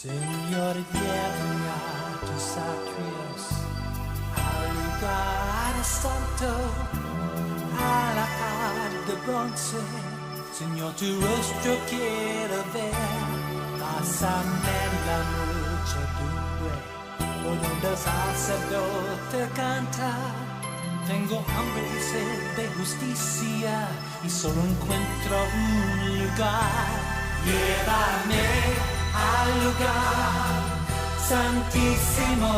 Señor, llévame a tus atrios, al lugar santo, a la paz de bronce. Señor, tu rostro quiero ver, pásame la muchedumbre, por donde el sacerdote canta. Tengo hambre y sed de justicia y solo encuentro un lugar. Llévame al lugar santísimo,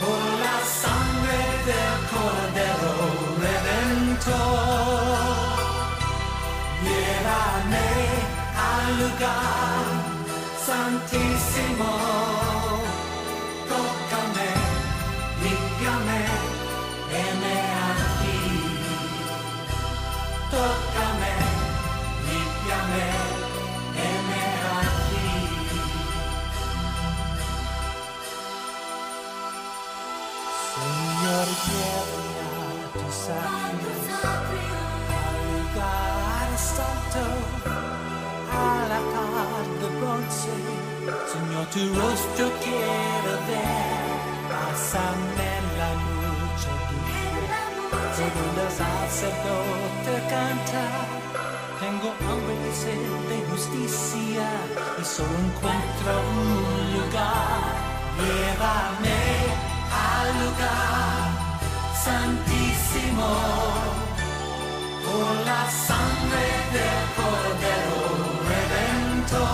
por la sangre del Cordero Redentor. Llévame al lugar santísimo, tócame, límpiame, heme aquí. Tócame, límpiame, heme aquí. Señor, llévame a tus atrios, al lugar santo, a la paz de bronce. Señor, tu rostro quiero ver, pásame la muchedumbre, por donde el sacerdote canta. Tengo hambre y sed de justicia y solo encuentro un lugar. Llévame al lugar santísimo, por la sangre del Cordero Redentor.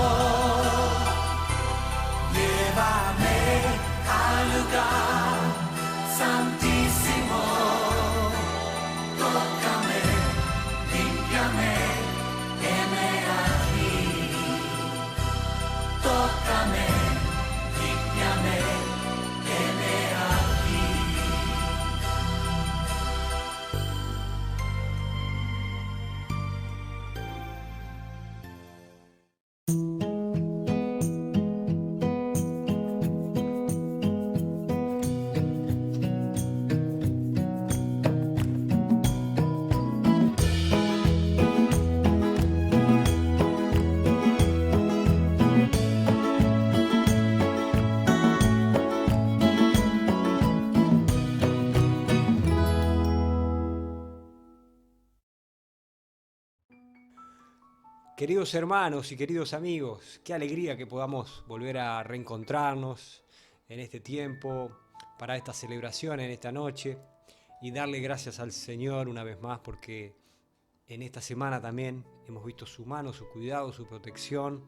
Llévame al lugar santísimo, tócame, límpiame, heme aquí. Tócame, límpiame, heme aquí. Queridos hermanos y queridos amigos, qué alegría que podamos volver a reencontrarnos en este tiempo, para esta celebración, en esta noche, y darle gracias al Señor una vez más, porque en esta semana también hemos visto su mano, su cuidado, su protección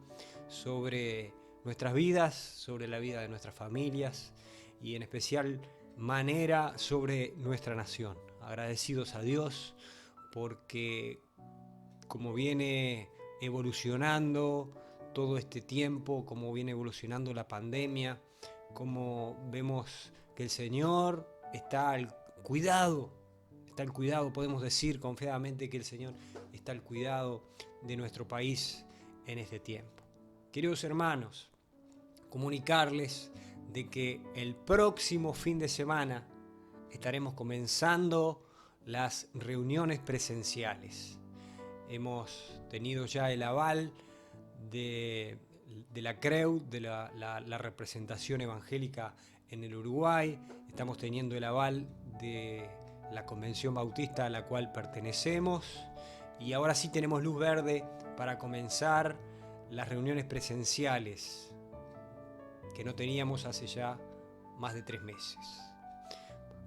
sobre nuestras vidas, sobre la vida de nuestras familias y en especial manera sobre nuestra nación. Agradecidos a Dios porque como viene evolucionando todo este tiempo, como viene evolucionando la pandemia, como vemos que el Señor está al cuidado, podemos decir confiadamente que el Señor está al cuidado de nuestro país en este tiempo. Queridos hermanos, comunicarles de que el próximo fin de semana estaremos comenzando las reuniones presenciales. Hemos tenido ya el aval de la CREU, de la representación evangélica en el Uruguay. Estamos teniendo el aval de la Convención Bautista a la cual pertenecemos. Y ahora sí tenemos luz verde para comenzar las reuniones presenciales que no teníamos hace ya más de 3 meses.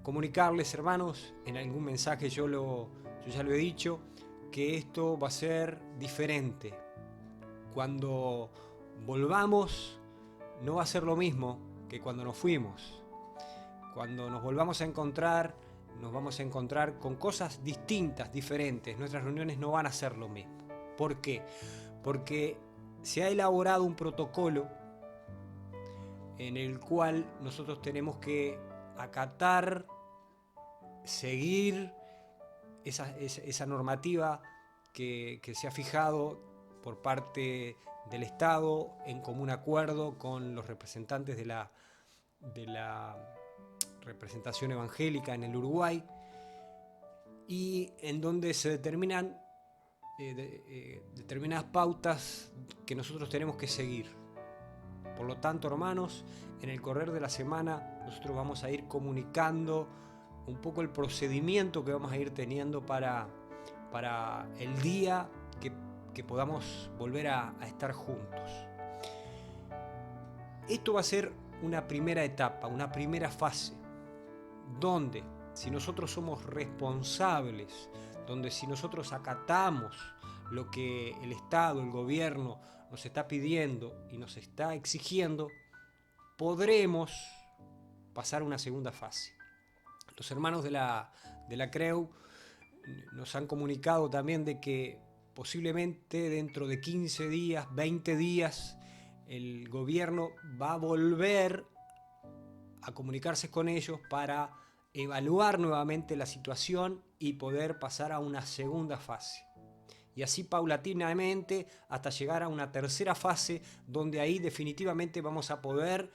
Comunicarles, hermanos, en algún mensaje yo ya lo he dicho, que esto va a ser diferente. Cuando volvamos no va a ser lo mismo que cuando nos fuimos. Cuando nos volvamos a encontrar, nos vamos a encontrar con cosas distintas, diferentes. Nuestras reuniones no van a ser lo mismo. ¿Por qué? Porque se ha elaborado un protocolo en el cual nosotros tenemos que acatar, seguir esa normativa que se ha fijado por parte del Estado en común acuerdo con los representantes de la representación evangélica en el Uruguay, y en donde se determinan determinadas pautas que nosotros tenemos que seguir. Por lo tanto, hermanos, en el correr de la semana nosotros vamos a ir comunicando un poco el procedimiento que vamos a ir teniendo para el día que podamos volver a estar juntos. Esto va a ser una primera etapa, una primera fase, donde si nosotros somos responsables, donde si nosotros acatamos lo que el Estado, el gobierno nos está pidiendo y nos está exigiendo, podremos pasar a una segunda fase. Los hermanos de la CREU nos han comunicado también de que posiblemente dentro de 15 días, 20 días, el gobierno va a volver a comunicarse con ellos para evaluar nuevamente la situación y poder pasar a una segunda fase. Y así paulatinamente hasta llegar a una tercera fase, donde ahí definitivamente vamos a poder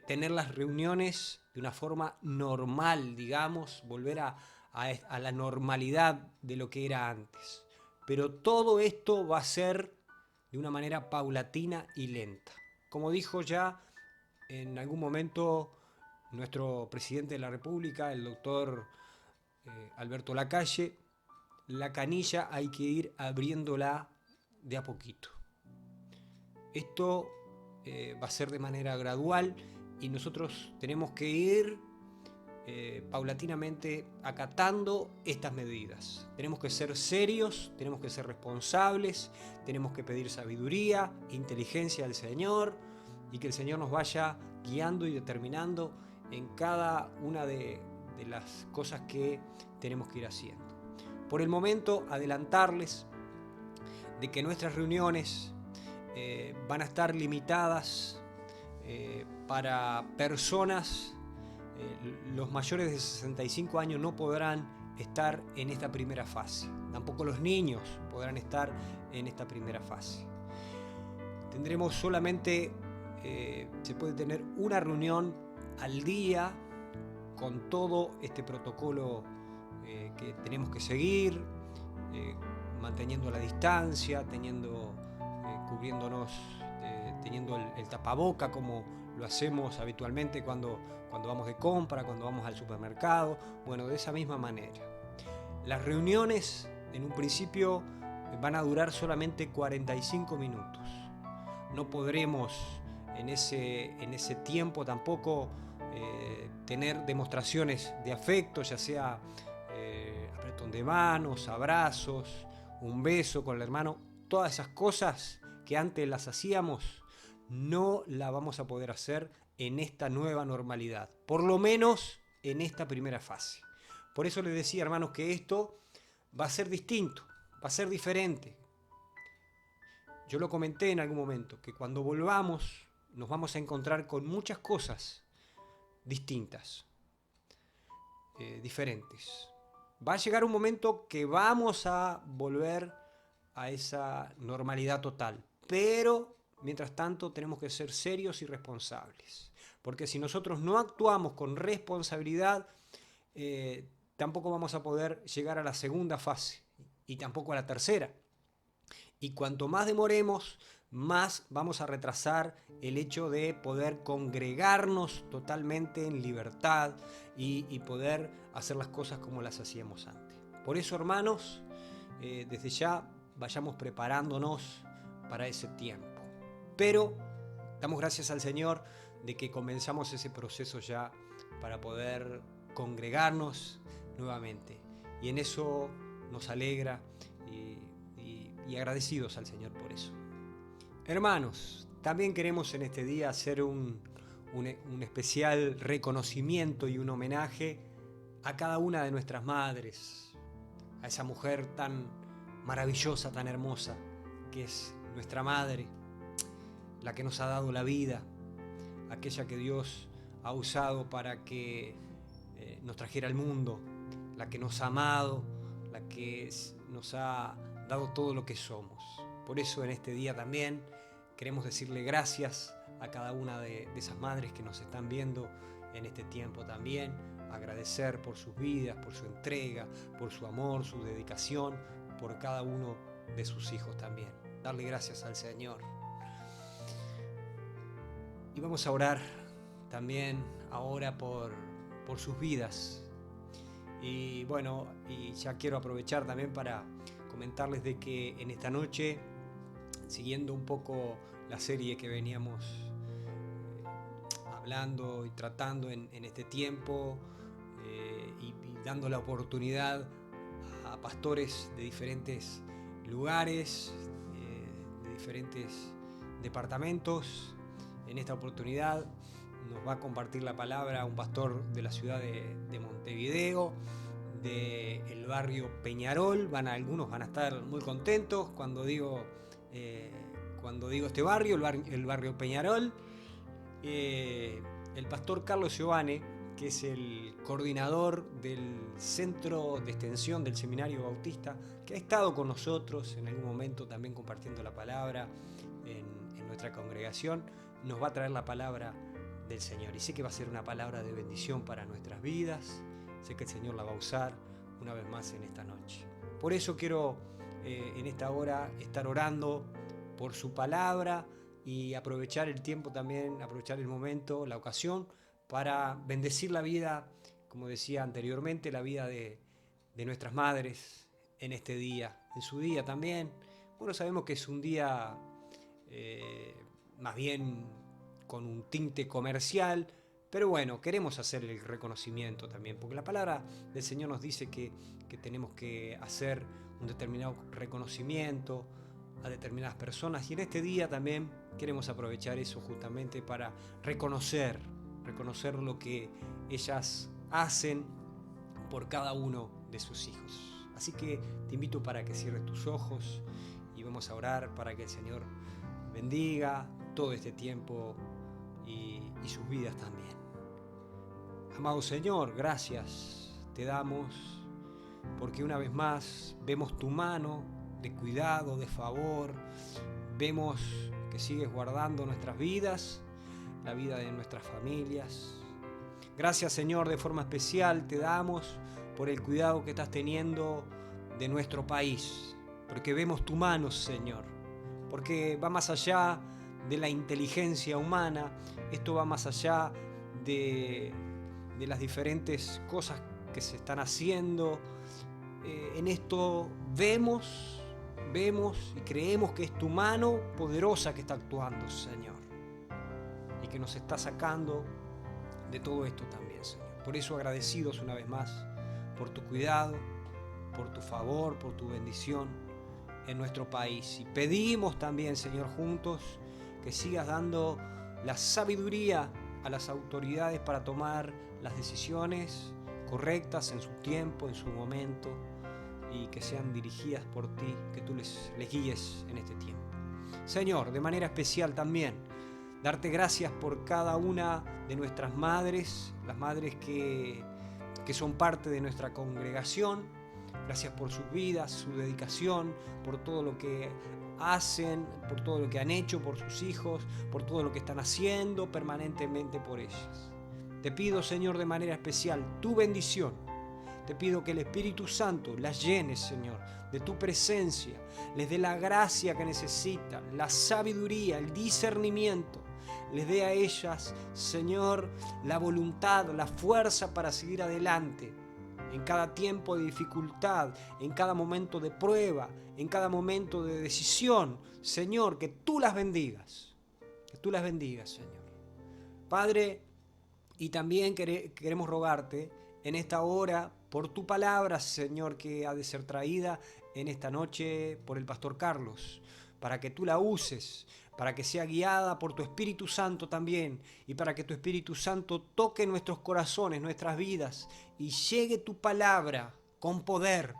tener las reuniones de una forma normal, digamos, volver a la normalidad de lo que era antes. Pero todo esto va a ser de una manera paulatina y lenta. Como dijo ya en algún momento nuestro presidente de la República, el doctor Alberto Lacalle, la canilla hay que ir abriéndola de a poquito. Esto va a ser de manera gradual y nosotros tenemos que ir paulatinamente acatando estas medidas. Tenemos que ser serios, tenemos que ser responsables, tenemos que pedir sabiduría, inteligencia al Señor y que el Señor nos vaya guiando y determinando en cada una de las cosas que tenemos que ir haciendo. Por el momento, adelantarles de que nuestras reuniones van a estar limitadas para personas. Los mayores de 65 años no podrán estar en esta primera fase. Tampoco los niños podrán estar en esta primera fase. Tendremos solamente, se puede tener una reunión al día con todo este protocolo que tenemos que seguir, manteniendo la distancia, cubriéndonos, teniendo el tapaboca como lo hacemos habitualmente cuando vamos de compra, cuando vamos al supermercado. Bueno, de esa misma manera. Las reuniones en un principio van a durar solamente 45 minutos. No podremos en ese tiempo tampoco tener demostraciones de afecto, ya sea apretón de manos, abrazos, un beso con el hermano. Todas esas cosas que antes las hacíamos no la vamos a poder hacer en esta nueva normalidad, por lo menos en esta primera fase. Por eso les decía, hermanos, que esto va a ser distinto, va a ser diferente. Yo lo comenté en algún momento, que cuando volvamos nos vamos a encontrar con muchas cosas distintas, diferentes. Va a llegar un momento que vamos a volver a esa normalidad total, pero mientras tanto tenemos que ser serios y responsables, porque si nosotros no actuamos con responsabilidad, tampoco vamos a poder llegar a la segunda fase y tampoco a la tercera. Y cuanto más demoremos, más vamos a retrasar el hecho de poder congregarnos totalmente en libertad y poder hacer las cosas como las hacíamos antes. Por eso, hermanos, desde ya vayamos preparándonos para ese tiempo. Pero damos gracias al Señor de que comenzamos ese proceso ya para poder congregarnos nuevamente. Y en eso nos alegra y agradecidos al Señor por eso. Hermanos, también queremos en este día hacer un especial reconocimiento y un homenaje a cada una de nuestras madres, a esa mujer tan maravillosa, tan hermosa, que es nuestra madre, la que nos ha dado la vida, aquella que Dios ha usado para que nos trajera al mundo, la que nos ha amado, la que nos ha dado todo lo que somos. Por eso en este día también queremos decirle gracias a cada una de esas madres que nos están viendo en este tiempo también, agradecer por sus vidas, por su entrega, por su amor, su dedicación, por cada uno de sus hijos también. Darle gracias al Señor. Y vamos a orar también ahora por sus vidas. Y bueno, y ya quiero aprovechar también para comentarles de que en esta noche, siguiendo un poco la serie que veníamos hablando y tratando en este tiempo, y dando la oportunidad a pastores de diferentes lugares, de diferentes departamentos. En esta oportunidad nos va a compartir la palabra un pastor de la ciudad de Montevideo, del barrio Peñarol. Algunos van a estar muy contentos cuando digo este barrio, el barrio Peñarol. El pastor Carlos Giovane, que es el coordinador del centro de extensión del Seminario Bautista, que ha estado con nosotros en algún momento también compartiendo la palabra en nuestra congregación, nos va a traer la palabra del Señor. Y sé que va a ser una palabra de bendición para nuestras vidas. Sé que el Señor la va a usar una vez más en esta noche. Por eso quiero en esta hora estar orando por su palabra y aprovechar el tiempo también, aprovechar el momento, la ocasión, para bendecir la vida, como decía anteriormente, la vida de nuestras madres en este día, en su día también. Bueno, sabemos que es un día más bien con un tinte comercial, pero bueno, queremos hacer el reconocimiento también, porque la palabra del Señor nos dice que tenemos que hacer un determinado reconocimiento a determinadas personas, y en este día también queremos aprovechar eso justamente para reconocer lo que ellas hacen por cada uno de sus hijos. Así que te invito para que cierres tus ojos y vamos a orar para que el Señor bendiga todo este tiempo y sus vidas también. Amado Señor, gracias te damos porque una vez más vemos tu mano de cuidado, de favor, vemos que sigues guardando nuestras vidas, la vida de nuestras familias. Gracias, Señor, de forma especial te damos por el cuidado que estás teniendo de nuestro país, porque vemos tu mano, Señor, porque va más allá de la inteligencia humana, esto va más allá de las diferentes cosas que se están haciendo. En esto vemos y creemos que es tu mano poderosa que está actuando, Señor, y que nos está sacando de todo esto también, Señor. Por eso agradecidos una vez más por tu cuidado, por tu favor, por tu bendición en nuestro país. Y pedimos también, Señor, juntos que sigas dando la sabiduría a las autoridades para tomar las decisiones correctas en su tiempo, en su momento, y que sean dirigidas por ti, que tú les guíes en este tiempo. Señor, de manera especial también, darte gracias por cada una de nuestras madres, las madres que son parte de nuestra congregación. Gracias por sus vidas, su dedicación, por todo lo que hacen, por todo lo que han hecho por sus hijos, por todo lo que están haciendo permanentemente por ellas. Te pido, Señor, de manera especial tu bendición. Te pido que el Espíritu Santo las llene, Señor, de tu presencia, les dé la gracia que necesitan, la sabiduría, el discernimiento. Les dé a ellas, Señor, la voluntad, la fuerza para seguir adelante en cada tiempo de dificultad, en cada momento de prueba, en cada momento de decisión. Señor, que tú las bendigas, Señor. Padre, y también queremos rogarte en esta hora por tu palabra, Señor, que ha de ser traída en esta noche por el pastor Carlos, para que tú la uses, para que sea guiada por tu Espíritu Santo también, y para que tu Espíritu Santo toque nuestros corazones, nuestras vidas, y llegue tu palabra con poder,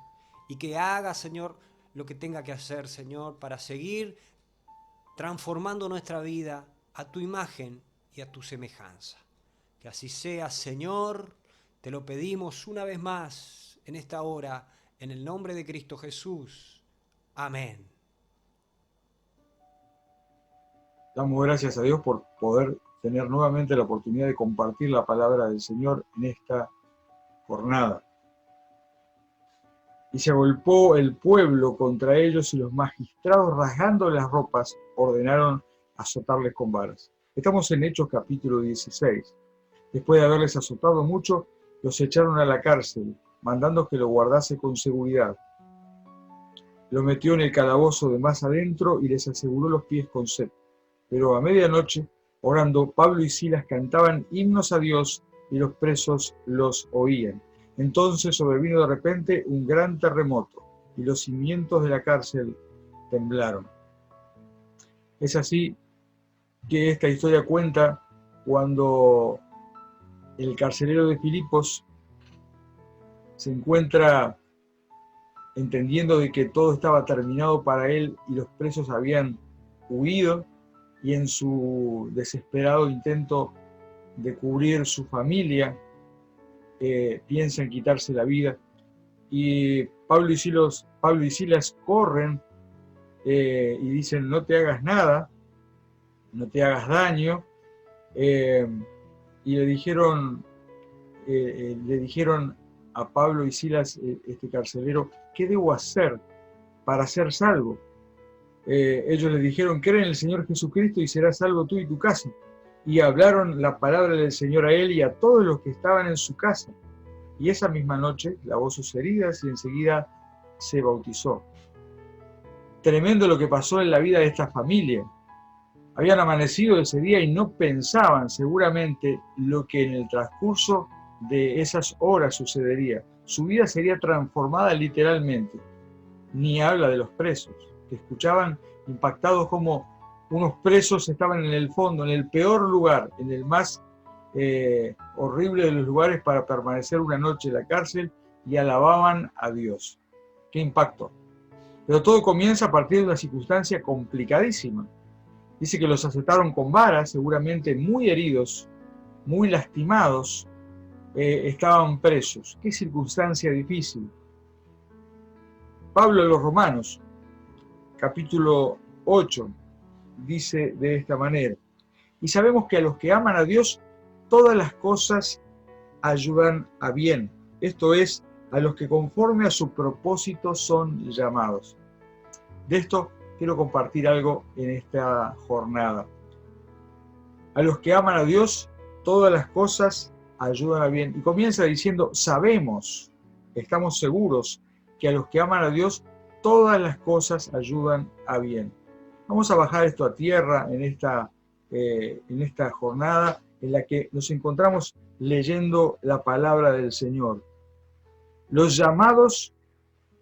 y que haga, Señor, lo que tenga que hacer, Señor, para seguir transformando nuestra vida a tu imagen y a tu semejanza. Que así sea, Señor, te lo pedimos una vez más en esta hora, en el nombre de Cristo Jesús. Amén. Damos gracias a Dios por poder tener nuevamente la oportunidad de compartir la palabra del Señor en esta jornada. Y se agolpó el pueblo contra ellos y los magistrados, rasgando las ropas, ordenaron azotarles con varas. Estamos en Hechos capítulo 16. Después de haberles azotado mucho, los echaron a la cárcel, mandando que lo guardase con seguridad. Lo metió en el calabozo de más adentro y les aseguró los pies con cep. Pero a medianoche, orando, Pablo y Silas cantaban himnos a Dios y los presos los oían. Entonces sobrevino de repente un gran terremoto y los cimientos de la cárcel temblaron. Es así que esta historia cuenta cuando el carcelero de Filipos se encuentra entendiendo de que todo estaba terminado para él y los presos habían huido, y en su desesperado intento de cubrir su familia, piensa en quitarse la vida. Y Pablo y Silas corren y dicen: no te hagas nada, no te hagas daño. Y le dijeron a Pablo y Silas, este carcelero, ¿qué debo hacer para ser salvo? Ellos le dijeron: cree en el Señor Jesucristo y serás salvo tú y tu casa. Y hablaron la palabra del Señor a él y a todos los que estaban en su casa. Y esa misma noche lavó sus heridas y enseguida se bautizó. Tremendo lo que pasó en la vida de esta familia. Habían amanecido ese día y no pensaban seguramente lo que en el transcurso de esas horas sucedería. Su vida sería transformada literalmente. Ni habla de los presos, que escuchaban impactados como unos presos estaban en el fondo, en el peor lugar, en el más horrible de los lugares para permanecer una noche en la cárcel, y alababan a Dios. ¡Qué impacto! Pero todo comienza a partir de una circunstancia complicadísima. Dice que los azotaron con varas, seguramente muy heridos, muy lastimados, estaban presos. ¡Qué circunstancia difícil! Pablo a los Romanos, capítulo 8, dice de esta manera: y sabemos que a los que aman a Dios, todas las cosas ayudan a bien. Esto es, a los que conforme a su propósito son llamados. De esto quiero compartir algo en esta jornada. A los que aman a Dios, todas las cosas ayudan a bien. Y comienza diciendo: sabemos, estamos seguros que a los que aman a Dios, todas las cosas ayudan a bien. Vamos a bajar esto a tierra en esta jornada en la que nos encontramos leyendo la palabra del Señor. Los llamados,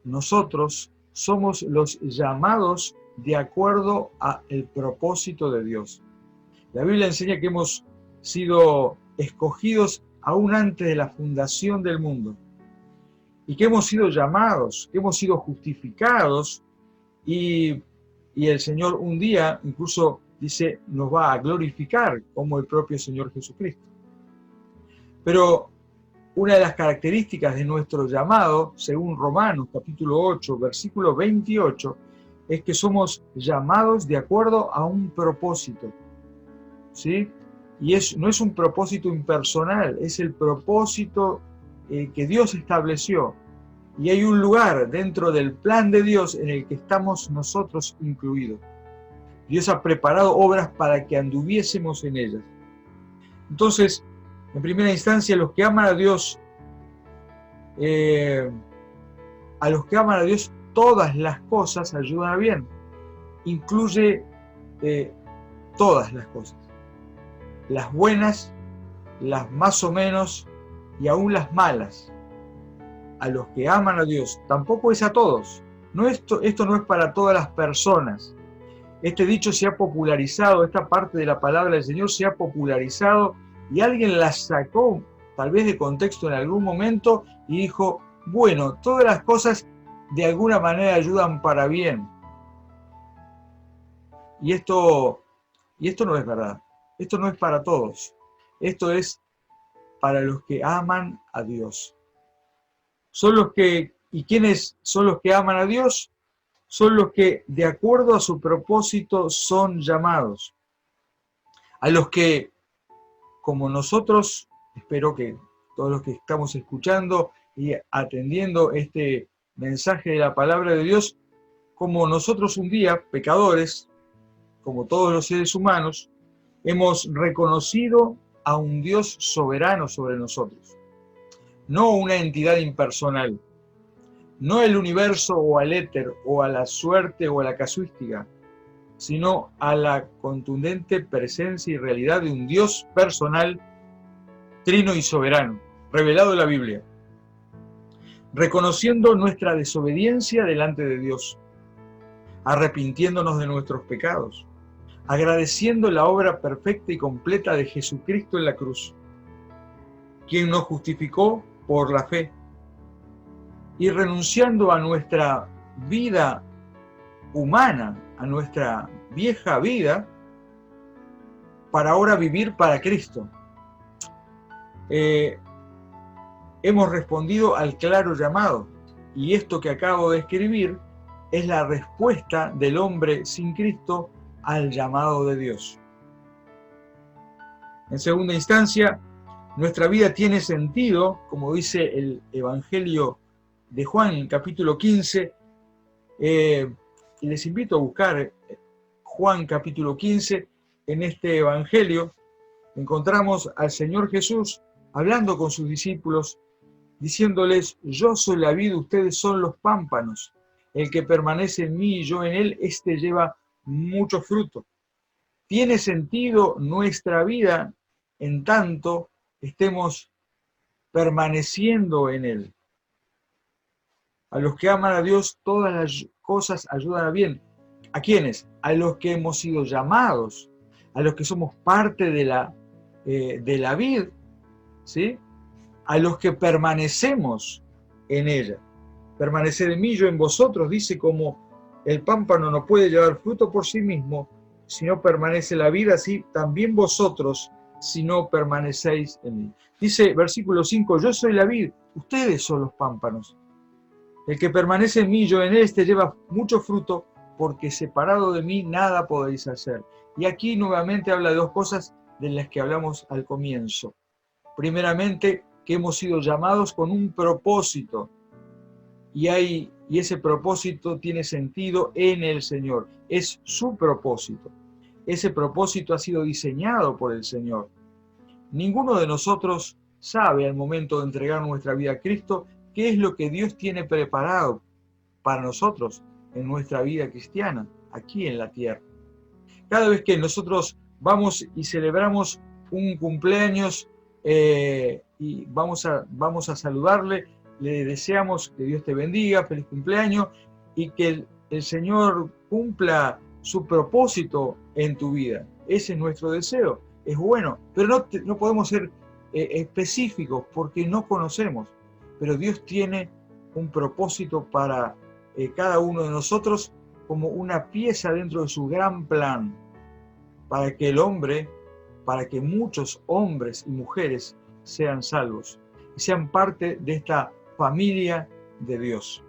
nosotros somos los llamados de acuerdo al propósito de Dios. La Biblia enseña que hemos sido escogidos aún antes de la fundación del mundo, y que hemos sido llamados, que hemos sido justificados, y el Señor un día incluso dice nos va a glorificar como el propio Señor Jesucristo. Pero una de las características de nuestro llamado, según Romanos capítulo 8, versículo 28, es que somos llamados de acuerdo a un propósito, ¿sí? Y no es un propósito impersonal, es el propósito que Dios estableció. Y hay un lugar dentro del plan de Dios en el que estamos nosotros incluidos. Dios ha preparado obras para que anduviésemos en ellas. Entonces, en primera instancia, a los que aman a Dios, todas las cosas ayudan a bien. Incluye todas las cosas. Las buenas, las más o menos y aún las malas. A los que aman a Dios, tampoco es a todos. Esto no es para todas las personas. Este dicho se ha popularizado, esta parte de la palabra del Señor se ha popularizado, y alguien la sacó tal vez de contexto en algún momento y dijo: bueno, todas las cosas de alguna manera ayudan para bien. Y esto no es verdad. Esto no es para todos. Esto es para los que aman a Dios. ¿Y quiénes son los que aman a Dios? Son los que, de acuerdo a su propósito, son llamados. A los que, como nosotros, espero que todos los que estamos escuchando y atendiendo este mensaje de la palabra de Dios, como nosotros un día, pecadores, como todos los seres humanos, Hemos reconocido a un Dios soberano sobre nosotros, no una entidad impersonal, no el universo o al éter o a la suerte o a la casuística, sino a la contundente presencia y realidad de un Dios personal, trino y soberano, revelado en la Biblia, reconociendo nuestra desobediencia delante de Dios, arrepintiéndonos de nuestros pecados, agradeciendo la obra perfecta y completa de Jesucristo en la cruz, quien nos justificó por la fe, y renunciando a nuestra vida humana, a nuestra vieja vida, para ahora vivir para Cristo. Hemos respondido al claro llamado, y esto que acabo de escribir es la respuesta del hombre sin Cristo al llamado de Dios. En segunda instancia, nuestra vida tiene sentido, como dice el Evangelio de Juan, en el capítulo 15, y les invito a buscar Juan capítulo 15. En este Evangelio encontramos al Señor Jesús hablando con sus discípulos, diciéndoles: yo soy la vid, ustedes son los pámpanos. El que permanece en mí y yo en él, éste lleva mucho fruto. Tiene sentido nuestra vida en tanto estemos permaneciendo en él. A los que aman a Dios, todas las cosas ayudan a bien. ¿A quiénes? A los que hemos sido llamados, a los que somos parte de la vid, ¿sí? A los que permanecemos en ella. Permanecer en mí, yo en vosotros, dice, como el pámpano no puede llevar fruto por sí mismo, si no permanece la vid, así también vosotros, si no permanecéis en mí. Dice versículo 5, yo soy la vid, ustedes son los pámpanos. El que permanece en mí, yo en él, este lleva mucho fruto, porque separado de mí nada podéis hacer. Y aquí nuevamente habla de dos cosas de las que hablamos al comienzo. Primeramente, que hemos sido llamados con un propósito, y ese propósito tiene sentido en el Señor, es su propósito. Ese propósito ha sido diseñado por el Señor. Ninguno de nosotros sabe al momento de entregar nuestra vida a Cristo qué es lo que Dios tiene preparado para nosotros en nuestra vida cristiana, aquí en la tierra. Cada vez que nosotros vamos y celebramos un cumpleaños y vamos a saludarle, le deseamos que Dios te bendiga, feliz cumpleaños, y que el Señor cumpla su propósito en tu vida. Ese es nuestro deseo, es bueno, pero no podemos ser específicos porque no conocemos. Pero Dios tiene un propósito para cada uno de nosotros como una pieza dentro de su gran plan, para que muchos hombres y mujeres sean salvos y sean parte de esta familia de Dios.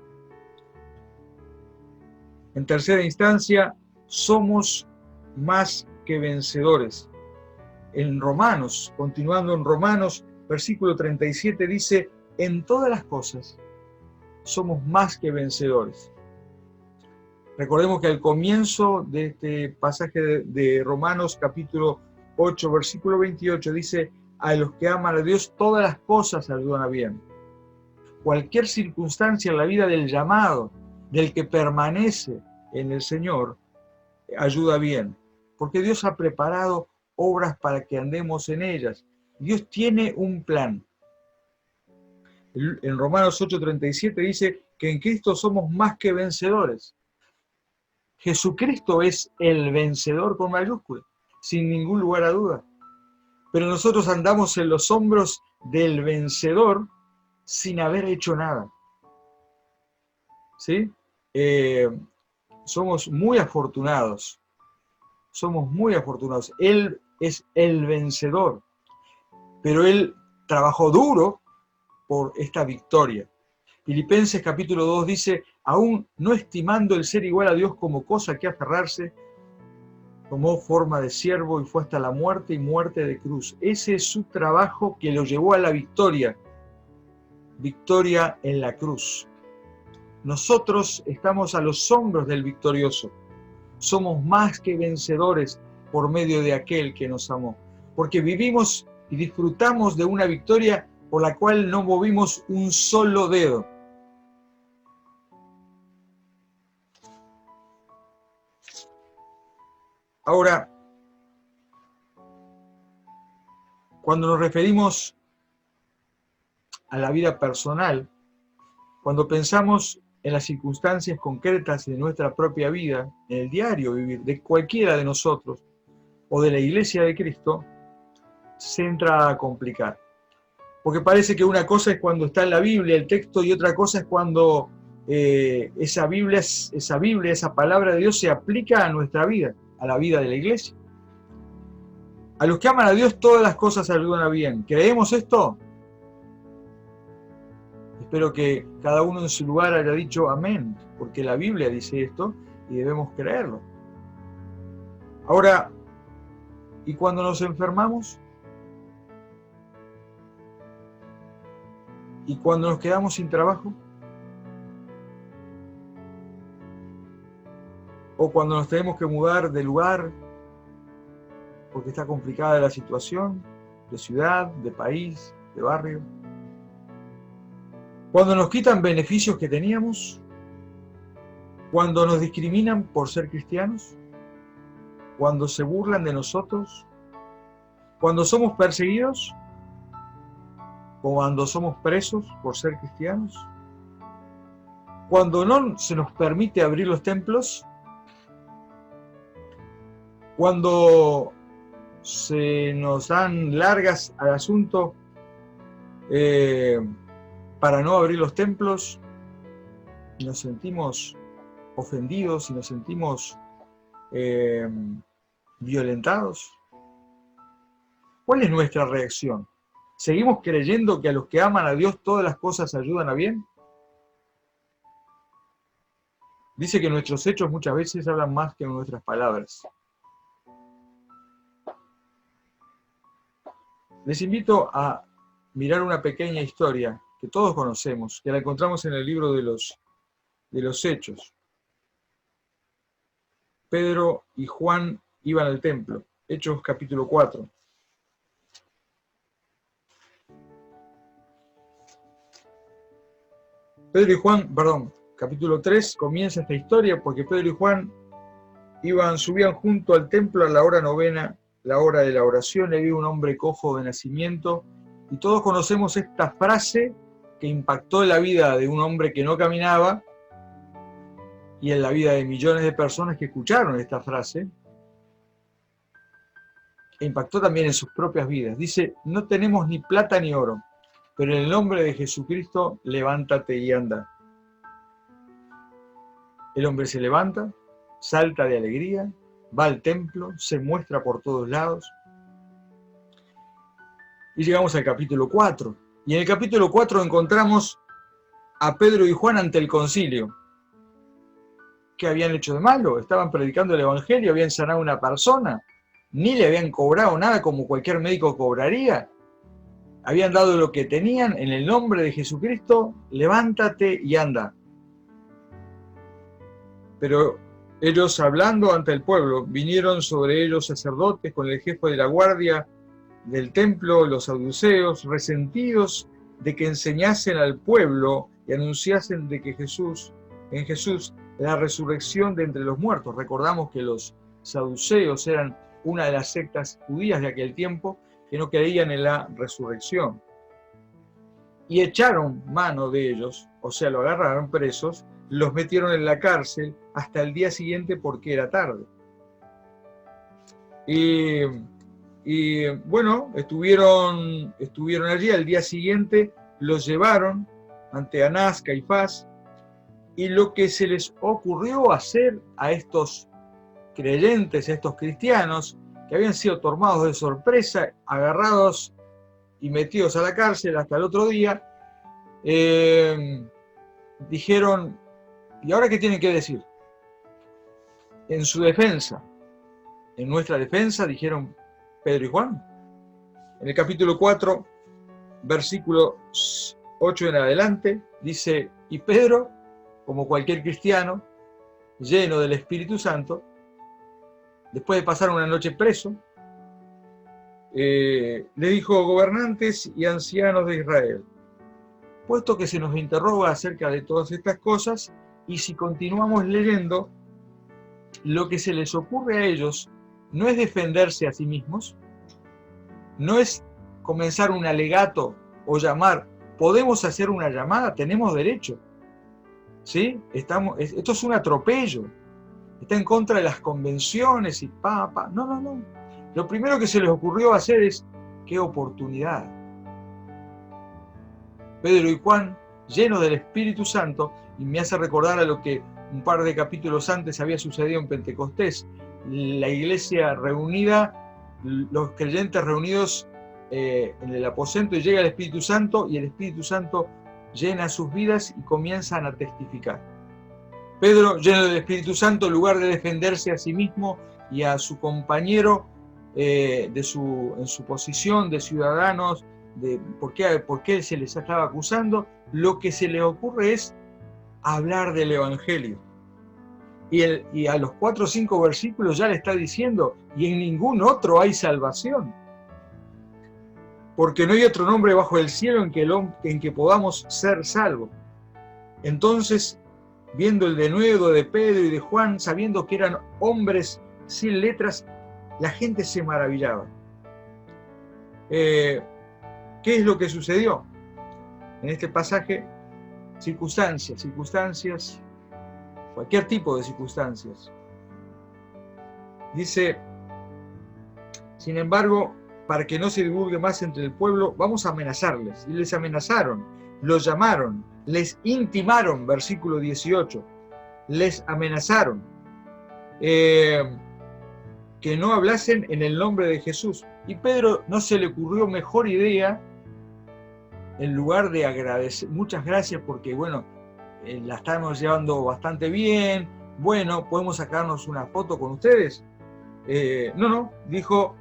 En tercera instancia, somos más que vencedores. En Romanos, continuando en Romanos, versículo 37 dice: en todas las cosas somos más que vencedores. Recordemos que al comienzo de este pasaje de Romanos capítulo 8, versículo 28 dice: a los que aman a Dios todas las cosas ayudan a bien. Cualquier circunstancia en la vida del llamado, del que permanece en el Señor, ayuda bien, porque Dios ha preparado obras para que andemos en ellas. Dios tiene un plan. En Romanos 8:37 dice que en Cristo somos más que vencedores. Jesucristo es el vencedor con mayúscula, sin ningún lugar a duda. Pero nosotros andamos en los hombros del vencedor sin haber hecho nada. ¿Sí? Somos muy afortunados. Somos muy afortunados. Él es el vencedor, pero Él trabajó duro por esta victoria. Filipenses capítulo 2 dice: aún no estimando el ser igual a Dios como cosa que aferrarse, tomó forma de siervo y fue hasta la muerte y muerte de cruz. Ese es su trabajo que lo llevó a la victoria. Victoria en la cruz. Nosotros estamos a los hombros del victorioso. Somos más que vencedores por medio de aquel que nos amó. Porque vivimos y disfrutamos de una victoria por la cual no movimos un solo dedo. Ahora, cuando nos referimos a la vida personal, cuando pensamos en las circunstancias concretas de nuestra propia vida, en el diario vivir de cualquiera de nosotros o de la Iglesia de Cristo, se entra a complicar. Porque parece que una cosa es cuando está en la Biblia el texto y otra cosa es cuando esa Biblia, esa palabra de Dios se aplica a nuestra vida, a la vida de la Iglesia. A los que aman a Dios todas las cosas ayudan a bien. ¿Creemos esto? Espero que cada uno en su lugar haya dicho amén, porque la Biblia dice esto y debemos creerlo. Ahora, ¿y cuando nos enfermamos? ¿Y cuando nos quedamos sin trabajo? ¿O cuando nos tenemos que mudar de lugar porque está complicada la situación, de ciudad, de país, de barrio? Cuando nos quitan beneficios que teníamos, cuando nos discriminan por ser cristianos, cuando se burlan de nosotros, cuando somos perseguidos, cuando somos presos por ser cristianos, cuando no se nos permite abrir los templos, cuando se nos dan largas al asunto para no abrir los templos, y nos sentimos ofendidos y nos sentimos violentados. ¿Cuál es nuestra reacción? ¿Seguimos creyendo que a los que aman a Dios todas las cosas ayudan a bien? Dice que nuestros hechos muchas veces hablan más que nuestras palabras. Les invito a mirar una pequeña historia que todos conocemos, que la encontramos en el libro de los Hechos. Pedro y Juan iban al templo, Hechos capítulo 4. Capítulo 3 comienza esta historia porque Pedro y Juan subían junto al templo a la hora novena, la hora de la oración. Había un hombre cojo de nacimiento y todos conocemos esta frase que impactó en la vida de un hombre que no caminaba y en la vida de millones de personas que escucharon esta frase, e impactó también en sus propias vidas. Dice: no tenemos ni plata ni oro, pero en el nombre de Jesucristo, levántate y anda. El hombre se levanta, salta de alegría, va al templo, se muestra por todos lados. Y llegamos al capítulo 4. Y en el capítulo 4 encontramos a Pedro y Juan ante el concilio. ¿Qué habían hecho de malo? Estaban predicando el evangelio, habían sanado a una persona, ni le habían cobrado nada como cualquier médico cobraría. Habían dado lo que tenían en el nombre de Jesucristo, levántate y anda. Pero ellos, hablando ante el pueblo, vinieron sobre ellos sacerdotes con el jefe de la guardia del templo, los saduceos, resentidos de que enseñasen al pueblo y anunciasen de que en Jesús la resurrección de entre los muertos. Recordamos que los saduceos eran una de las sectas judías de aquel tiempo que no creían en la resurrección. Y echaron mano de ellos, o sea, lo agarraron presos, los metieron en la cárcel hasta el día siguiente porque era tarde. Y bueno, estuvieron allí. Al día siguiente los llevaron ante Anás, Caifás, y lo que se les ocurrió hacer a estos creyentes, a estos cristianos, que habían sido tomados de sorpresa, agarrados y metidos a la cárcel hasta el otro día, dijeron: ¿y ahora qué tienen que decir? En su defensa, en nuestra defensa, dijeron Pedro y Juan. En el capítulo 4, versículo 8 en adelante, dice: y Pedro, como cualquier cristiano, lleno del Espíritu Santo, después de pasar una noche preso, le dijo: gobernantes y ancianos de Israel, puesto que se nos interroga acerca de todas estas cosas, y si continuamos leyendo, lo que se les ocurre a ellos no es defenderse a sí mismos, no es comenzar un alegato o llamar. Podemos hacer una llamada, tenemos derecho, ¿sí? Esto es un atropello, está en contra de las convenciones y no. Lo primero que se les ocurrió hacer es: qué oportunidad. Pedro y Juan, llenos del Espíritu Santo, y me hace recordar a lo que un par de capítulos antes había sucedido en Pentecostés, la iglesia reunida, los creyentes reunidos en el aposento, y llega el Espíritu Santo, y el Espíritu Santo llena sus vidas y comienzan a testificar. Pedro, lleno del Espíritu Santo, en lugar de defenderse a sí mismo y a su compañero en su posición de ciudadanos, de por qué se les estaba acusando, lo que se le ocurre es hablar del Evangelio. Y a los 4 o 5 versículos ya le está diciendo: y en ningún otro hay salvación, porque no hay otro nombre bajo el cielo en que podamos ser salvos. Entonces, viendo el denuedo de Pedro y de Juan, sabiendo que eran hombres sin letras, la gente se maravillaba. ¿Qué es lo que sucedió? En este pasaje, circunstancias, cualquier tipo de circunstancias. Dice: sin embargo, para que no se divulgue más entre el pueblo, vamos a amenazarles. Y les amenazaron, los llamaron, les intimaron, versículo 18, les amenazaron que no hablasen en el nombre de Jesús. Y Pedro no se le ocurrió mejor idea, en lugar de agradecer: muchas gracias porque, bueno, la estamos llevando bastante bien, bueno, ¿podemos sacarnos una foto con ustedes? No, dijo: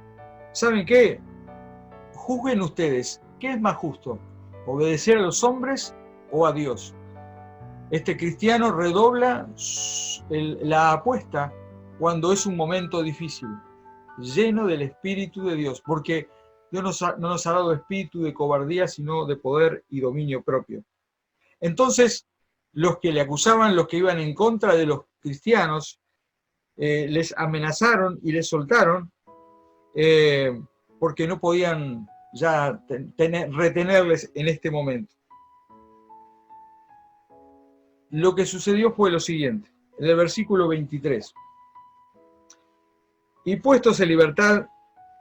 ¿saben qué? Juzguen ustedes, ¿qué es más justo? ¿Obedecer a los hombres o a Dios? Este cristiano redobla la apuesta cuando es un momento difícil, lleno del Espíritu de Dios, porque Dios no nos ha dado espíritu de cobardía, sino de poder y dominio propio. Entonces, los que le acusaban, los que iban en contra de los cristianos, les amenazaron y les soltaron, porque no podían ya retenerles en este momento. Lo que sucedió fue lo siguiente, en el versículo 23. Y puestos en libertad,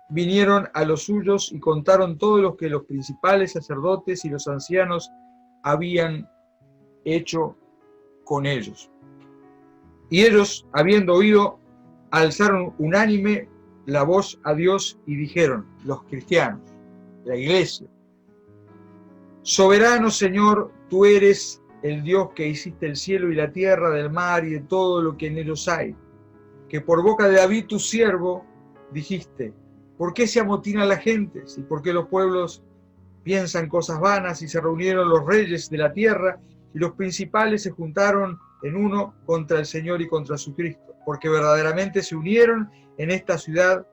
vinieron a los suyos y contaron todo lo que los principales sacerdotes y los ancianos habían hecho con ellos. Y ellos, habiendo oído, alzaron unánime la voz a Dios y dijeron, los cristianos, la iglesia: soberano Señor, tú eres el Dios que hiciste el cielo y la tierra, del mar y de todo lo que en ellos hay, que por boca de David tu siervo dijiste: ¿por qué se amotinan las gentes y por qué los pueblos piensan cosas vanas? Y se reunieron los reyes de la tierra y los principales se juntaron en uno contra el Señor y contra su Cristo, porque verdaderamente se unieron en esta ciudad.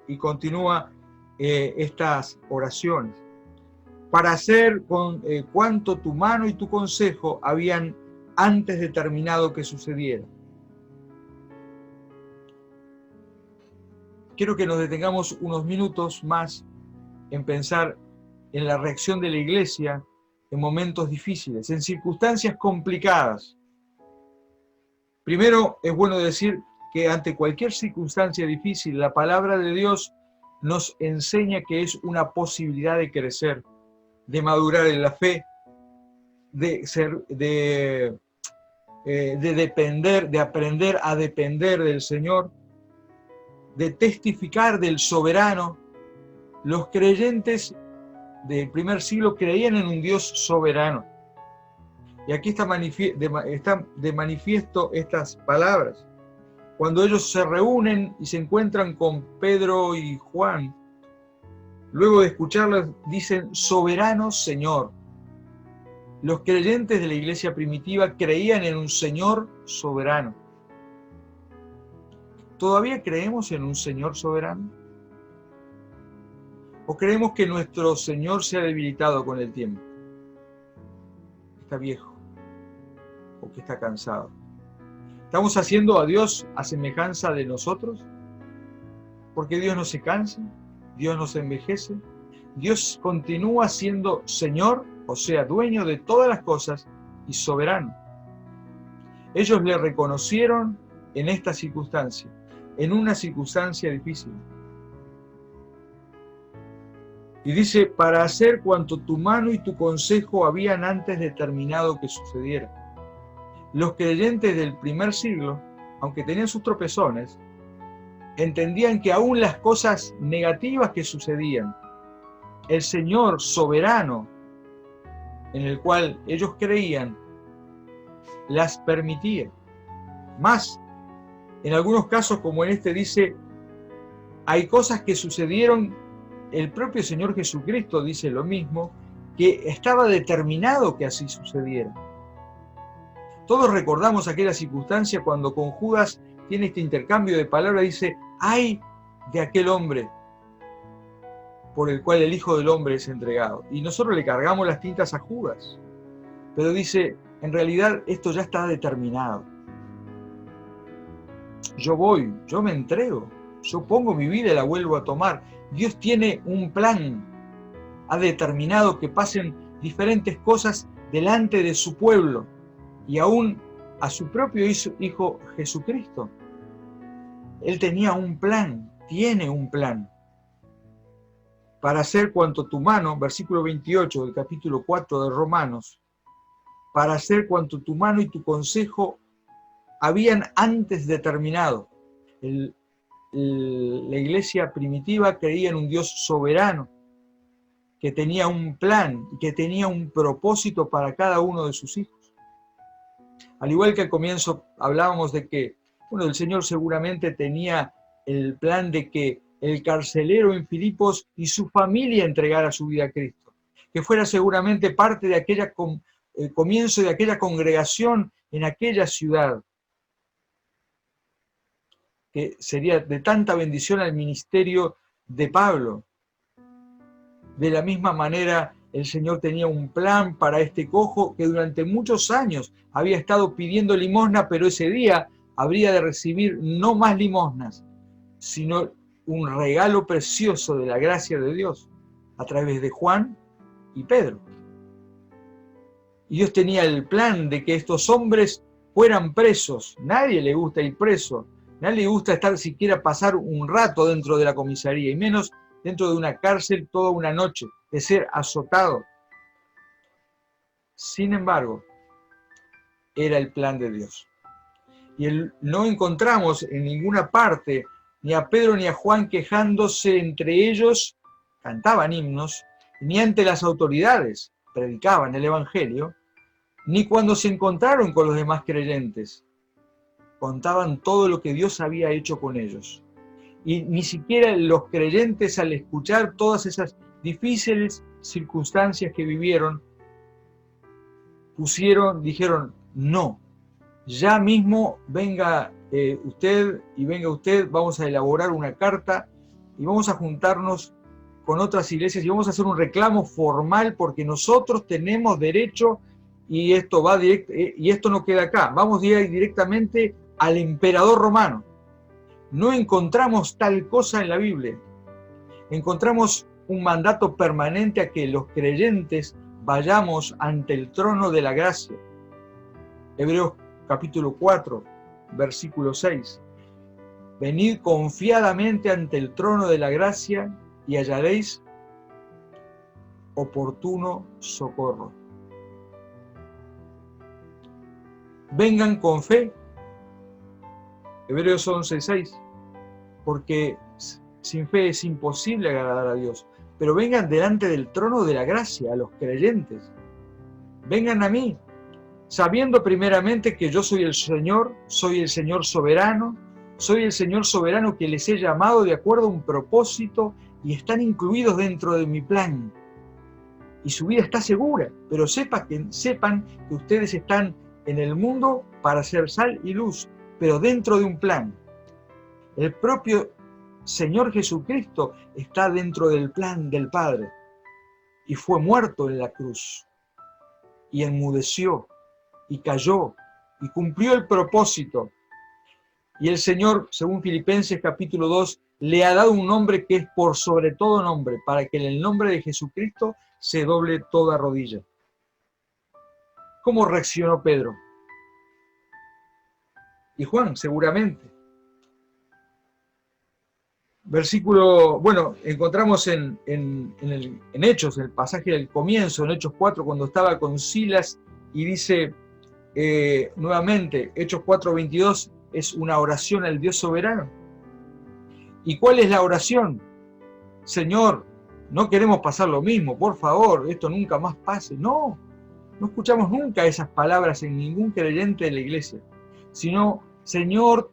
Y continúa estas oraciones, para hacer con cuanto tu mano y tu consejo habían antes determinado que sucediera. Quiero que nos detengamos unos minutos más en pensar en la reacción de la iglesia en momentos difíciles, en circunstancias complicadas. Primero, es bueno decir que ante cualquier circunstancia difícil, la palabra de Dios nos enseña que es una posibilidad de crecer, de madurar en la fe, de depender, de aprender a depender del Señor, de testificar del soberano. Los creyentes del primer siglo creían en un Dios soberano. Y aquí están de manifiesto estas palabras. Cuando ellos se reúnen y se encuentran con Pedro y Juan, luego de escucharlos dicen, soberano Señor. Los creyentes de la iglesia primitiva creían en un Señor soberano. ¿Todavía creemos en un Señor soberano? ¿O creemos que nuestro Señor se ha debilitado con el tiempo? Está viejo o que está cansado. ¿Estamos haciendo a Dios a semejanza de nosotros? Porque Dios no se cansa, Dios no se envejece, Dios continúa siendo Señor, o sea, dueño de todas las cosas y soberano. Ellos le reconocieron en esta circunstancia, en una circunstancia difícil. Y dice, para hacer cuanto tu mano y tu consejo habían antes determinado que sucediera. Los creyentes del primer siglo, aunque tenían sus tropezones, entendían que aún las cosas negativas que sucedían, el Señor soberano en el cual ellos creían, las permitía. Más, en algunos casos como en este dice, hay cosas que sucedieron, el propio Señor Jesucristo dice lo mismo, que estaba determinado que así sucediera. Todos recordamos aquella circunstancia cuando con Judas tiene este intercambio de palabras, dice, ¡ay de aquel hombre por el cual el Hijo del Hombre es entregado! Y nosotros le cargamos las tintas a Judas, pero dice, en realidad esto ya está determinado. Yo voy, yo me entrego, yo pongo mi vida y la vuelvo a tomar. Dios tiene un plan, ha determinado que pasen diferentes cosas delante de su pueblo y aún a su propio Hijo Jesucristo. Él tenía un plan, tiene un plan para hacer cuanto tu mano, versículo 28 del capítulo 4 de Romanos, para hacer cuanto tu mano y tu consejo habían antes determinado. La iglesia primitiva creía en un Dios soberano, que tenía un plan y que tenía un propósito para cada uno de sus hijos. Al igual que al comienzo hablábamos de que, bueno, el Señor seguramente tenía el plan de que el carcelero en Filipos y su familia entregara su vida a Cristo, que fuera seguramente parte de el comienzo de aquella congregación en aquella ciudad, que sería de tanta bendición al ministerio de Pablo. De la misma manera, el Señor tenía un plan para este cojo que durante muchos años había estado pidiendo limosna, pero ese día habría de recibir no más limosnas, sino un regalo precioso de la gracia de Dios a través de Juan y Pedro. Y Dios tenía el plan de que estos hombres fueran presos. Nadie le gusta ir preso, nadie le gusta estar siquiera pasar un rato dentro de la comisaría, y menos dentro de una cárcel toda una noche, de ser azotado. Sin embargo, era el plan de Dios. Y no encontramos en ninguna parte ni a Pedro ni a Juan quejándose entre ellos, cantaban himnos, ni ante las autoridades, predicaban el Evangelio, ni cuando se encontraron con los demás creyentes, contaban todo lo que Dios había hecho con ellos. Y ni siquiera los creyentes, al escuchar todas esas difíciles circunstancias que vivieron, dijeron, no, ya mismo venga usted y venga usted, vamos a elaborar una carta y vamos a juntarnos con otras iglesias y vamos a hacer un reclamo formal porque nosotros tenemos derecho y esto va y esto no queda acá. Vamos a ir directamente al emperador romano. No encontramos tal cosa en la Biblia. Encontramos un mandato permanente a que los creyentes vayamos ante el trono de la gracia. Hebreos capítulo 4, versículo 6. Venid confiadamente ante el trono de la gracia y hallaréis oportuno socorro. Vengan con fe. Hebreos 11:6. Porque sin fe es imposible agradar a Dios. Pero vengan delante del trono de la gracia, a los creyentes. Vengan a mí, sabiendo primeramente que yo soy el Señor soberano, soy el Señor soberano que les he llamado de acuerdo a un propósito y están incluidos dentro de mi plan. Y su vida está segura, pero sepan que ustedes están en el mundo para ser sal y luz, pero dentro de un plan. El propio Señor Jesucristo está dentro del plan del Padre y fue muerto en la cruz y enmudeció y cayó y cumplió el propósito. Y el Señor, según Filipenses capítulo 2, le ha dado un nombre que es por sobre todo nombre, para que en el nombre de Jesucristo se doble toda rodilla. ¿Cómo reaccionó Pedro? Y Juan, seguramente. Versículo, bueno, encontramos en Hechos, el pasaje del comienzo, en Hechos 4, cuando estaba con Silas, y dice nuevamente, Hechos 4:22, es una oración al Dios soberano. ¿Y cuál es la oración? Señor, no queremos pasar lo mismo, por favor, esto nunca más pase. No escuchamos nunca esas palabras en ningún creyente de la iglesia, sino, Señor,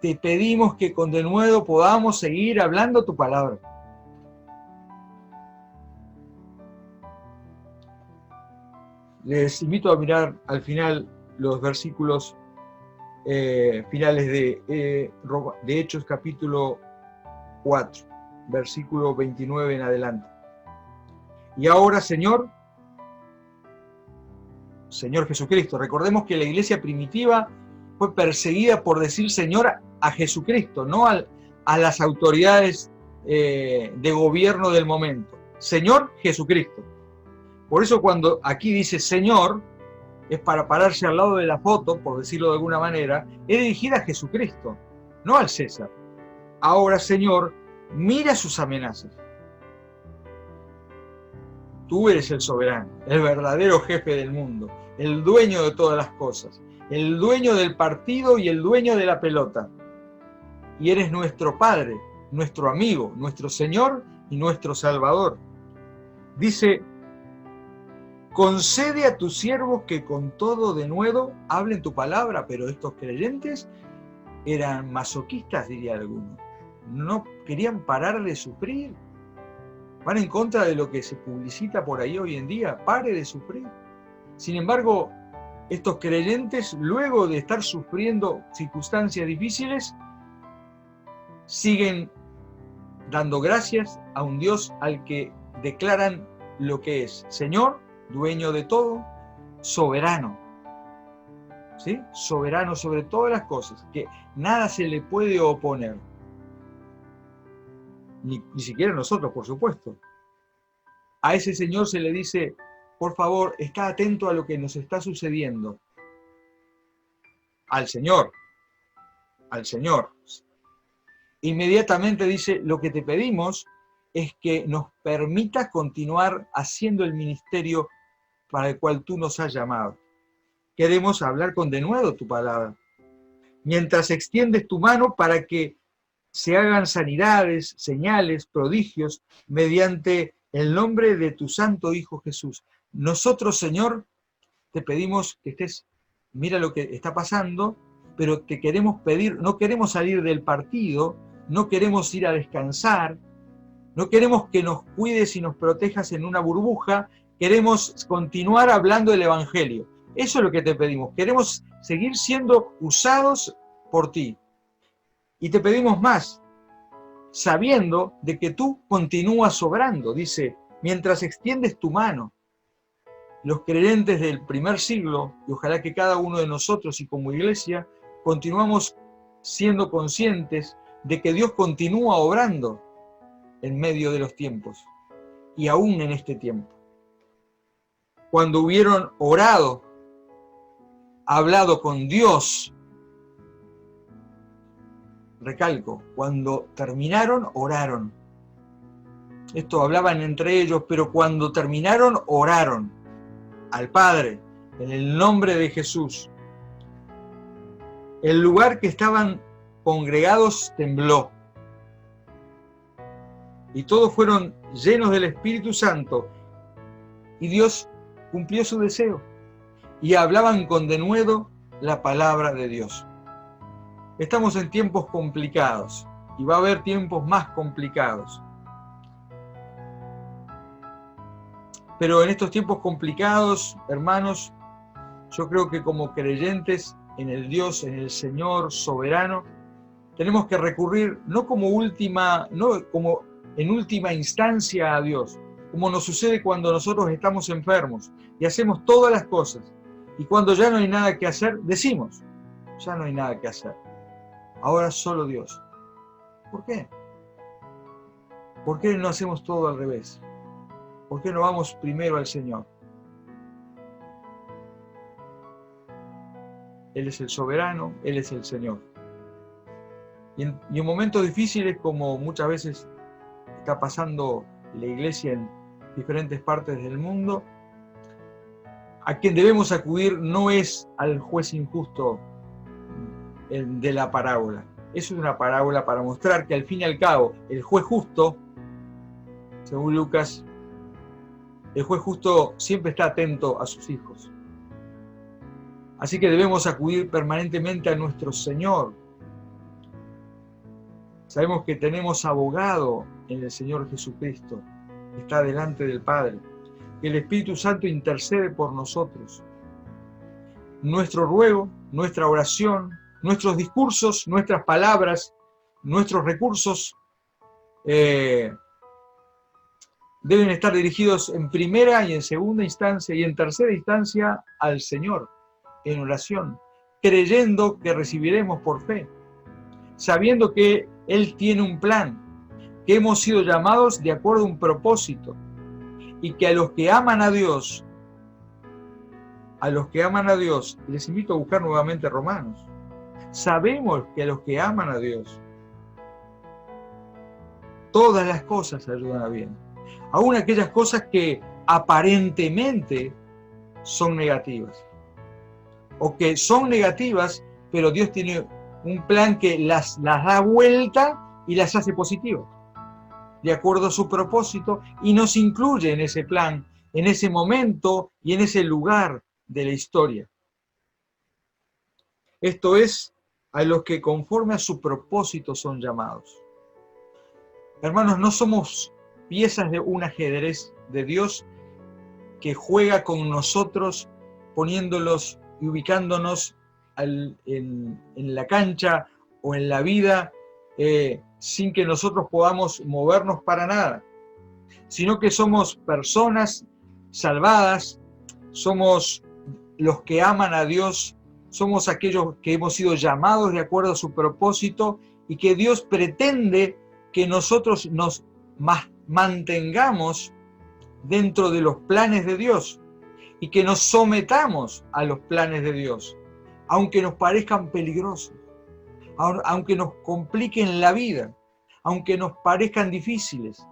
te pedimos que con denuedo podamos seguir hablando tu palabra. Les invito a mirar al final los versículos finales de Hechos capítulo 4, versículo 29 en adelante. Y ahora, Señor Jesucristo, recordemos que la iglesia primitiva fue perseguida por decir Señor a Jesucristo, no a las autoridades de gobierno del momento. Señor Jesucristo. Por eso cuando aquí dice Señor, es para pararse al lado de la foto, por decirlo de alguna manera, es dirigida a Jesucristo, no al César. Ahora, Señor, mira sus amenazas. Tú eres el soberano, el verdadero jefe del mundo, el dueño de todas las cosas, el dueño del partido y el dueño de la pelota. Y eres nuestro Padre, nuestro amigo, nuestro Señor y nuestro Salvador. Dice, concede a tus siervos que con todo denuedo hablen tu palabra, pero estos creyentes eran masoquistas, diría alguno. No querían parar de sufrir. Van en contra de lo que se publicita por ahí hoy en día. Pare de sufrir. Sin embargo, estos creyentes, luego de estar sufriendo circunstancias difíciles, siguen dando gracias a un Dios al que declaran lo que es Señor, dueño de todo, soberano. ¿Sí? Soberano sobre todas las cosas, que nada se le puede oponer. Ni siquiera nosotros, por supuesto. A ese Señor se le dice, por favor, está atento a lo que nos está sucediendo. Al Señor. Inmediatamente dice, lo que te pedimos es que nos permitas continuar haciendo el ministerio para el cual tú nos has llamado. Queremos hablar con denuedo tu palabra. Mientras extiendes tu mano para que se hagan sanidades, señales, prodigios, mediante el nombre de tu santo Hijo Jesús. Nosotros, Señor, te pedimos que estés, mira lo que está pasando, pero te queremos pedir, no queremos salir del partido, no queremos ir a descansar, no queremos que nos cuides y nos protejas en una burbuja, queremos continuar hablando del Evangelio. Eso es lo que te pedimos, queremos seguir siendo usados por ti. Y te pedimos más, sabiendo de que tú continúas obrando. Dice, mientras extiendes tu mano. Los creyentes del primer siglo, y ojalá que cada uno de nosotros y como iglesia, continuamos siendo conscientes de que Dios continúa obrando en medio de los tiempos, y aún en este tiempo. Cuando hubieron orado, hablado con Dios, recalco, cuando terminaron, oraron. Esto hablaban entre ellos, pero cuando terminaron, oraron al Padre, en el nombre de Jesús. El lugar que estaban congregados tembló. Y todos fueron llenos del Espíritu Santo. Y Dios cumplió su deseo. Y hablaban con denuedo la palabra de Dios. Estamos en tiempos complicados y va a haber tiempos más complicados. Pero en estos tiempos complicados, hermanos, yo creo que como creyentes en el Dios, en el Señor soberano, tenemos que recurrir no como en última instancia a Dios, como nos sucede cuando nosotros estamos enfermos y hacemos todas las cosas. Y cuando ya no hay nada que hacer, decimos, ya no hay nada que hacer. Ahora solo Dios. ¿Por qué? ¿Por qué no hacemos todo al revés? ¿Por qué no vamos primero al Señor? Él es el soberano, Él es el Señor. Y en momentos difíciles, como muchas veces está pasando la iglesia en diferentes partes del mundo, a quien debemos acudir no es al juez injusto de la parábola. Eso es una parábola para mostrar que al fin y al cabo el juez justo, según Lucas, el juez justo siempre está atento a sus hijos. Así que debemos acudir permanentemente a nuestro Señor. Sabemos que tenemos abogado en el Señor Jesucristo, que está delante del Padre, que el Espíritu Santo intercede por nosotros. Nuestro ruego, nuestra oración, nuestros discursos, nuestras palabras, nuestros recursos deben estar dirigidos en primera y en segunda instancia y en tercera instancia al Señor, en oración, creyendo que recibiremos por fe, sabiendo que Él tiene un plan, que hemos sido llamados de acuerdo a un propósito y que a los que aman a Dios, les invito a buscar nuevamente Romanos, sabemos que a los que aman a Dios, todas las cosas ayudan a bien, aun aquellas cosas que aparentemente son negativas, o que son negativas, pero Dios tiene un plan que las da vuelta y las hace positivas, de acuerdo a su propósito, y nos incluye en ese plan, en ese momento y en ese lugar de la historia. Esto es, a los que conforme a su propósito son llamados. Hermanos, no somos piezas de un ajedrez de Dios que juega con nosotros, poniéndolos y ubicándonos en la cancha o en la vida sin que nosotros podamos movernos para nada, sino que somos personas salvadas, somos los que aman a Dios, somos aquellos que hemos sido llamados de acuerdo a su propósito y que Dios pretende que nosotros nos mantengamos dentro de los planes de Dios y que nos sometamos a los planes de Dios, aunque nos parezcan peligrosos, aunque nos compliquen la vida, aunque nos parezcan difíciles,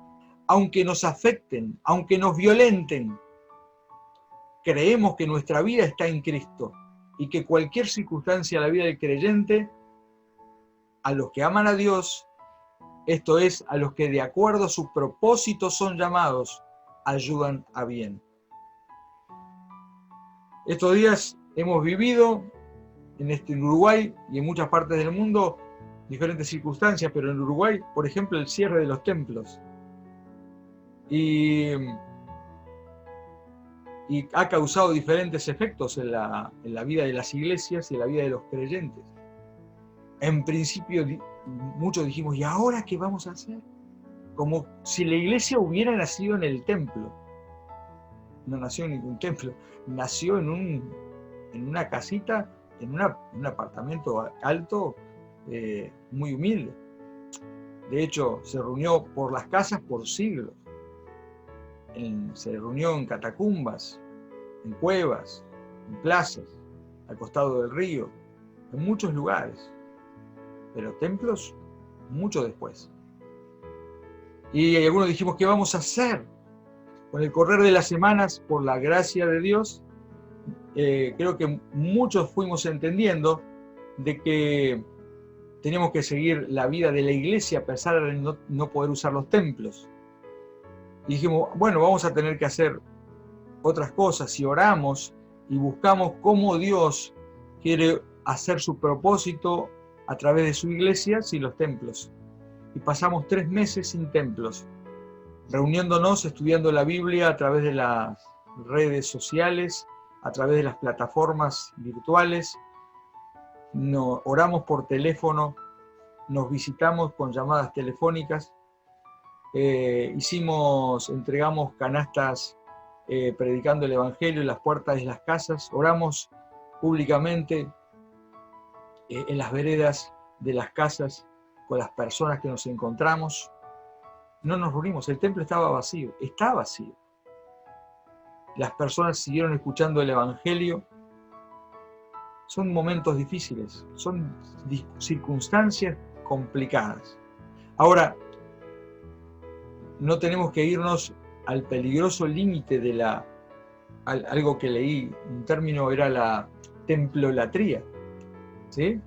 aunque nos afecten, aunque nos violenten. Creemos que nuestra vida está en Cristo y que cualquier circunstancia de la vida del creyente, a los que aman a Dios, esto es, a los que de acuerdo a su propósito son llamados, ayudan a bien. Estos días hemos vivido en Uruguay y en muchas partes del mundo diferentes circunstancias, pero en Uruguay, por ejemplo, el cierre de los templos. Y ha causado diferentes efectos en la vida de las iglesias y en la vida de los creyentes. En principio, muchos dijimos, ¿y ahora qué vamos a hacer? Como si la iglesia hubiera nacido en el templo. No nació en ningún templo, nació en una casita, en un apartamento alto, muy humilde. De hecho, se reunió por las casas por siglos. Se reunió en catacumbas, en cuevas, en plazas, al costado del río, en muchos lugares. Pero templos, mucho después. Y algunos dijimos, ¿qué vamos a hacer? Con el correr de las semanas, por la gracia de Dios, creo que muchos fuimos entendiendo de que teníamos que seguir la vida de la iglesia a pesar de no poder usar los templos. Y dijimos, bueno, vamos a tener que hacer otras cosas y oramos y buscamos cómo Dios quiere hacer su propósito a través de su iglesia sin los templos. Y pasamos 3 meses sin templos, reuniéndonos, estudiando la Biblia a través de las redes sociales, a través de las plataformas virtuales. Oramos por teléfono nos visitamos con llamadas telefónicas, entregamos canastas predicando el Evangelio en las puertas de las casas, oramos públicamente en las veredas de las casas con las personas que nos encontramos. No nos reunimos, el templo estaba vacío, está vacío. Las personas siguieron escuchando el Evangelio. Son momentos difíciles, son circunstancias complicadas. Ahora, no tenemos que irnos al peligroso límite de algo que leí, un término era la templolatría, ¿sí?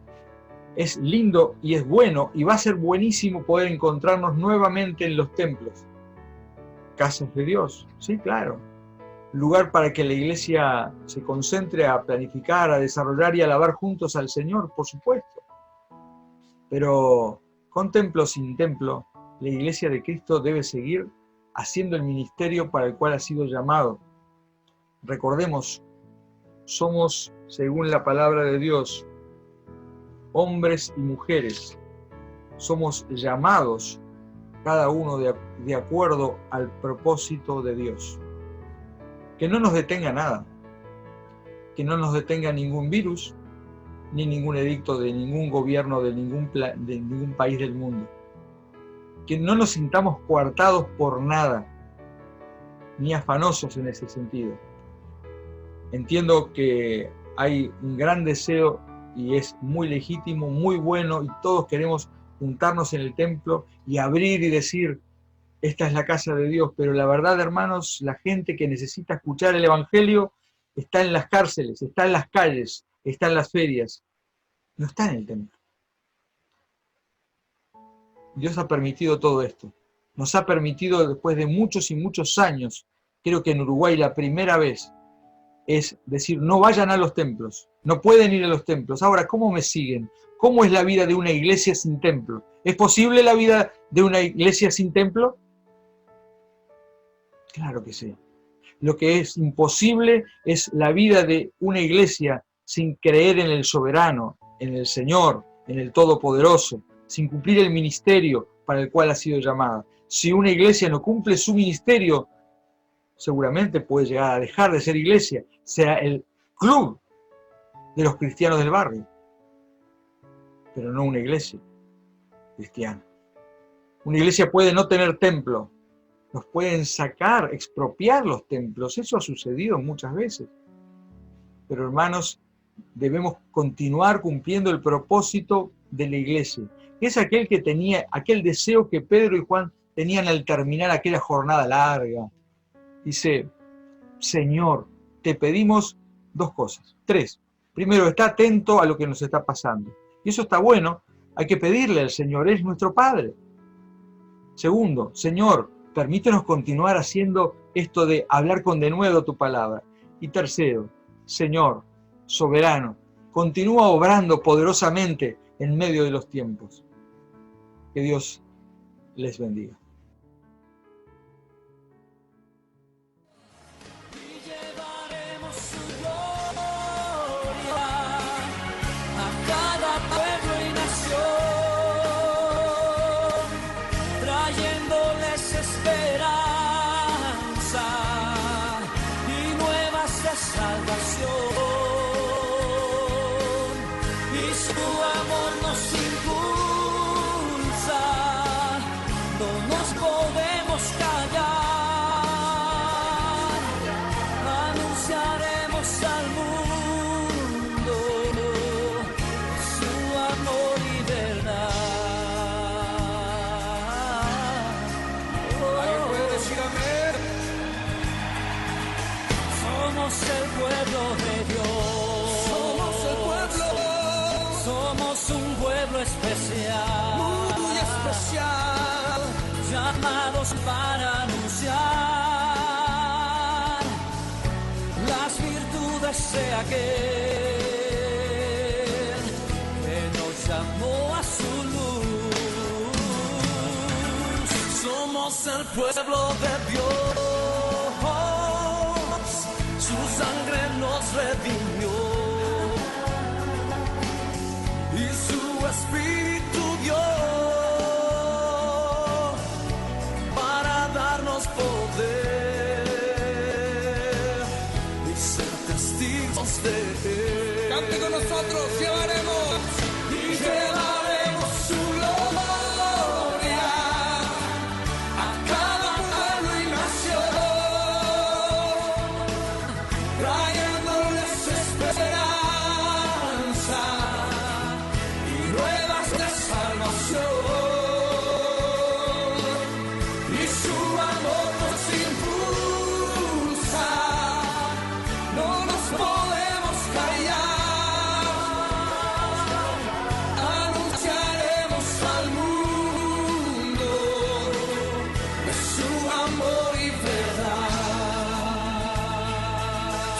Es lindo y es bueno, y va a ser buenísimo poder encontrarnos nuevamente en los templos. Casas de Dios, sí, claro. Lugar para que la iglesia se concentre a planificar, a desarrollar y a alabar juntos al Señor, por supuesto. Pero con templo o sin templo, la iglesia de Cristo debe seguir haciendo el ministerio para el cual ha sido llamado. Recordemos, somos, según la palabra de Dios, hombres y mujeres. Somos llamados, cada uno de acuerdo al propósito de Dios. Que no nos detenga nada, que no nos detenga ningún virus, ni ningún edicto de ningún gobierno de ningún país del mundo. Que no nos sintamos coartados por nada, ni afanosos en ese sentido. Entiendo que hay un gran deseo y es muy legítimo, muy bueno, y todos queremos juntarnos en el templo y abrir y decir: esta es la casa de Dios, pero la verdad, hermanos, la gente que necesita escuchar el Evangelio está en las cárceles, está en las calles, está en las ferias, no está en el templo. Dios ha permitido todo esto. Nos ha permitido, después de muchos y muchos años, creo que en Uruguay la primera vez, es decir, no vayan a los templos, no pueden ir a los templos. Ahora, ¿cómo me siguen? ¿Cómo es la vida de una iglesia sin templo? ¿Es posible la vida de una iglesia sin templo? Claro que sí. Lo que es imposible es la vida de una iglesia sin creer en el soberano, en el Señor, en el Todopoderoso, sin cumplir el ministerio para el cual ha sido llamada. Si una iglesia no cumple su ministerio, seguramente puede llegar a dejar de ser iglesia, será el club de los cristianos del barrio, pero no una iglesia cristiana. Una iglesia puede no tener templo, nos pueden sacar, expropiar los templos, eso ha sucedido muchas veces. Pero hermanos, debemos continuar cumpliendo el propósito de la iglesia, que es aquel que tenía, aquel deseo que Pedro y Juan tenían al terminar aquella jornada larga. Dice: Señor, te pedimos dos cosas, tres. Primero, está atento a lo que nos está pasando. Y eso está bueno, hay que pedirle al Señor, es nuestro Padre. Segundo, Señor, permítenos continuar haciendo esto de hablar con denuedo tu palabra. Y tercero, Señor, soberano, continúa obrando poderosamente en medio de los tiempos. Que Dios les bendiga. Trayéndoles esperanza y nuevas de salvación, y su amor nos impulsa, no nos podemos callar, anunciaremos al mundo su amor y verdad. Somos el pueblo de Dios. Somos el pueblo. Somos un pueblo especial. Muy especial. Llamados para anunciar las virtudes de aquel que nos llamó a su luz. Somos el pueblo de Dios. Su sangre nos redimió y su espíritu dio lejos de él. Cante con nosotros, llevaremos Y llevaremos su gloria a cada pueblo y nación, trayéndoles esperanza y nuevas de salvación. Y su amor nos impulsa, no nos podemos callar. Anunciaremos al mundo de su amor y verdad.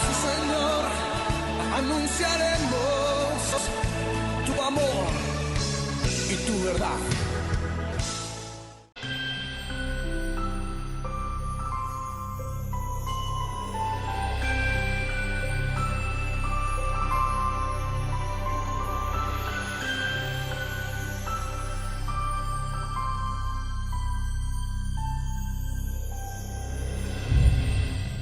Sí, Señor, anunciaremos tu amor y tu verdad.